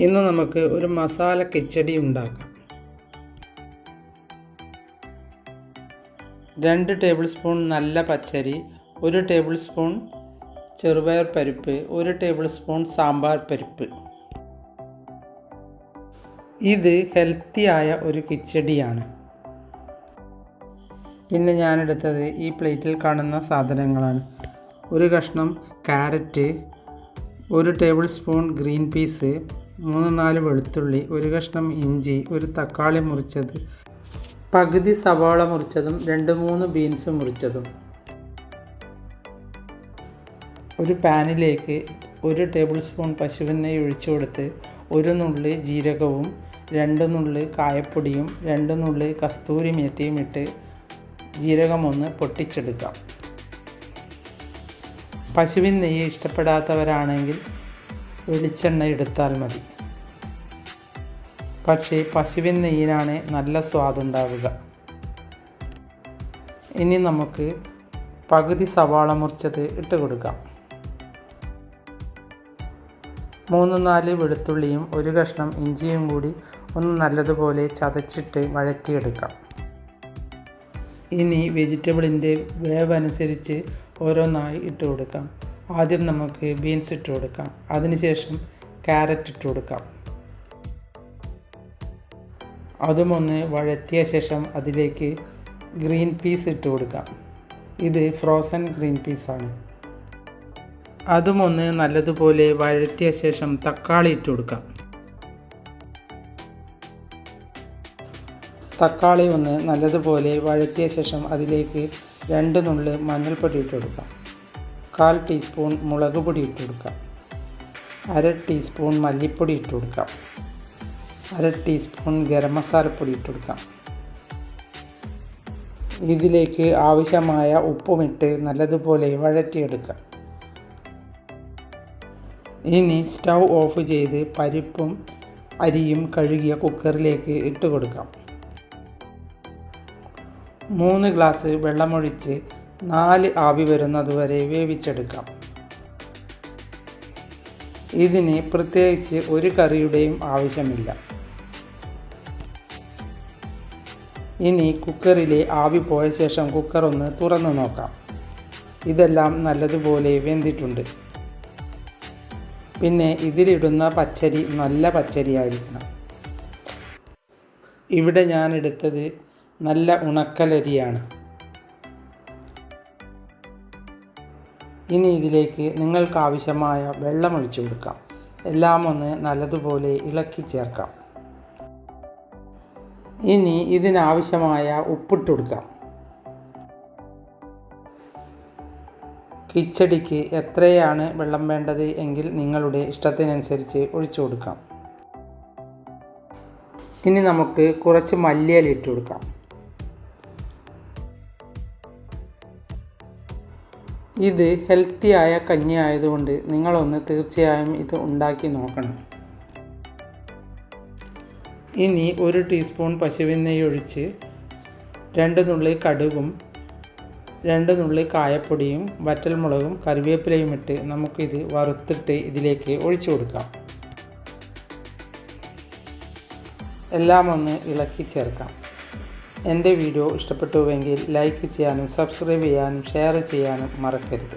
ഇന്ന് നമുക്ക് ഒരു മസാല കിച്ചടി ഉണ്ടാക്കാം. 2 ടേബിൾ സ്പൂൺ നല്ല പച്ചരി, 1 ടേബിൾ സ്പൂൺ ചെറുപയർ പരിപ്പ്, 1 ടേബിൾ സ്പൂൺ സാമ്പാർ പരിപ്പ്. ഇത് ഹെൽത്തിയായ ഒരു കിച്ചടിയാണ്. പിന്നെ ഞാനെടുത്തത് ഈ പ്ലേറ്റിൽ കാണുന്ന സാധനങ്ങളാണ്. 1 കഷ്ണം carrot, 1 table spoon green peas, 3-4 വെളുത്തുള്ളി, 1 കഷ്ണം ഇഞ്ചി, 1 തക്കാളി മുറിച്ചത്, പകുതി സവാള മുറിച്ചതും 2-3 ബീൻസ് മുറിച്ചതും. ഒരു പാനിലേക്ക് 1 ടേബിൾ സ്പൂൺ പശുവെണ്ണ ഒഴിച്ചു കൊടുത്ത് 1 നുള്ളി ജീരകവും 2 നുള്ളി കായപ്പൊടിയും 2 നുള്ളി കസ്തൂരി മേത്തിയും ഇട്ട് ജീരകം ഒന്ന് പൊട്ടിച്ചെടുക്കാം. പശുവിൻ നെയ്യ് ഇഷ്ടപ്പെടാത്തവരാണെങ്കിൽ വെളിച്ചെണ്ണ എടുത്താൽ മതി. പക്ഷേ പശുവിൻ നെയ്യിനാണ് നല്ല സ്വാദുണ്ടാവുക. ഇനി നമുക്ക് പകുതി സവാള മുറിച്ചത് ഇട്ട് കൊടുക്കാം. 3-4 വെളുത്തുള്ളിയും 1 കഷ്ണം ഇഞ്ചിയും കൂടി ഒന്ന് നല്ലതുപോലെ ചതച്ചിട്ട് വഴറ്റിയെടുക്കാം. ഇനി വെജിറ്റബിളിൻ്റെ വേവ് അനുസരിച്ച് ഓരോന്നായി ഇട്ട് കൊടുക്കാം. ആദ്യം നമുക്ക് ബീൻസ് ഇട്ട് കൊടുക്കാം. അതിനുശേഷം ക്യാരറ്റ് ഇട്ട് കൊടുക്കാം. അതുമൊന്ന് വഴറ്റിയ ശേഷം അതിലേക്ക് ഗ്രീൻ പീസ് ഇട്ട് കൊടുക്കാം. ഇത് ഫ്രോസൺ ഗ്രീൻ പീസാണ്. അതുമൊന്ന് നല്ലതുപോലെ വഴറ്റിയ ശേഷം തക്കാളി ഇട്ട് കൊടുക്കാം. തക്കാളി ഒന്ന് നല്ലതുപോലെ വഴറ്റിയ ശേഷം അതിലേക്ക് 2 നുള്ളി മഞ്ഞൾപ്പൊടി ഇട്ട് കൊടുക്കാം. 1/4 ടീസ്പൂൺ മുളക് പൊടി ഇട്ട് കൊടുക്കാം. 1/2 ടീസ്പൂൺ മല്ലിപ്പൊടി ഇട്ട് കൊടുക്കാം. 1/2 ടീസ്പൂൺ ഗരം മസാലപ്പൊടി ഇട്ട് കൊടുക്കാം. ഇതിലേക്ക് ആവശ്യമായ ഉപ്പുമിട്ട് നല്ലതുപോലെ വഴറ്റിയെടുക്കാം. ഇനി സ്റ്റൗ ഓഫ് ചെയ്ത് പരിപ്പും അരിയും കഴുകിയ കുക്കറിലേക്ക് ഇട്ട് കൊടുക്കാം. 3 ഗ്ലാസ് വെള്ളമൊഴിച്ച് 4 ആവി വരുന്നതുവരെ വേവിച്ചെടുക്കാം. ഇതിന് പ്രത്യേകിച്ച് ഒരു കറിയുടെയും ആവശ്യമില്ല. ഇനി കുക്കറിലെ ആവി പോയ ശേഷം കുക്കർ ഒന്ന് തുറന്നു നോക്കാം. ഇതെല്ലാം നല്ലതുപോലെ വെന്തിട്ടുണ്ട്. പിന്നെ ഇതിലിടുന്ന പച്ചരി നല്ല പച്ചരിയായിരിക്കണം. ഇവിടെ ഞാൻ എടുത്തത് നല്ല ഉണക്കലരിയാണ്. ഇനി ഇതിലേക്ക് നിങ്ങൾക്കാവശ്യമായ വെള്ളം ഒഴിച്ചു കൊടുക്കാം. എല്ലാം ഒന്ന് നല്ലതുപോലെ ഇളക്കി ചേർക്കാം. ഇനി ഇതിനാവശ്യമായ ഉപ്പിട്ട് കൊടുക്കാം. കിച്ചടിക്ക് എത്രയാണ് വെള്ളം വേണ്ടത് എങ്കിൽ നിങ്ങളുടെ ഇഷ്ടത്തിനനുസരിച്ച് ഒഴിച്ചു കൊടുക്കാം. ഇനി നമുക്ക് കുറച്ച് മല്ലിയില ഇട്ട് കൊടുക്കാം. ഇത് ഹെൽത്തിയായ കഞ്ഞി ആയതുകൊണ്ട് നിങ്ങളൊന്ന് തീർച്ചയായും ഇത് ഉണ്ടാക്കി നോക്കണം. ഇനി 1 ടീസ്പൂൺ പശുവിൻ നെയ്യ് ഒഴിച്ച് 2 നുള്ളി കടുകും 2 നുള്ളി കായപ്പൊടിയും വറ്റൽമുളകും കറിവേപ്പിലയും ഇട്ട് നമുക്കിത് വറുത്തിട്ട് ഇതിലേക്ക് ഒഴിച്ചു കൊടുക്കാം. എല്ലാം ഒന്ന് ഇളക്കി ചേർക്കാം. എൻ്റെ വീഡിയോ ഇഷ്ടപ്പെട്ടുവെങ്കിൽ ലൈക്ക് ചെയ്യാനും സബ്സ്ക്രൈബ് ചെയ്യാനും ഷെയർ ചെയ്യാനും മറക്കരുത്.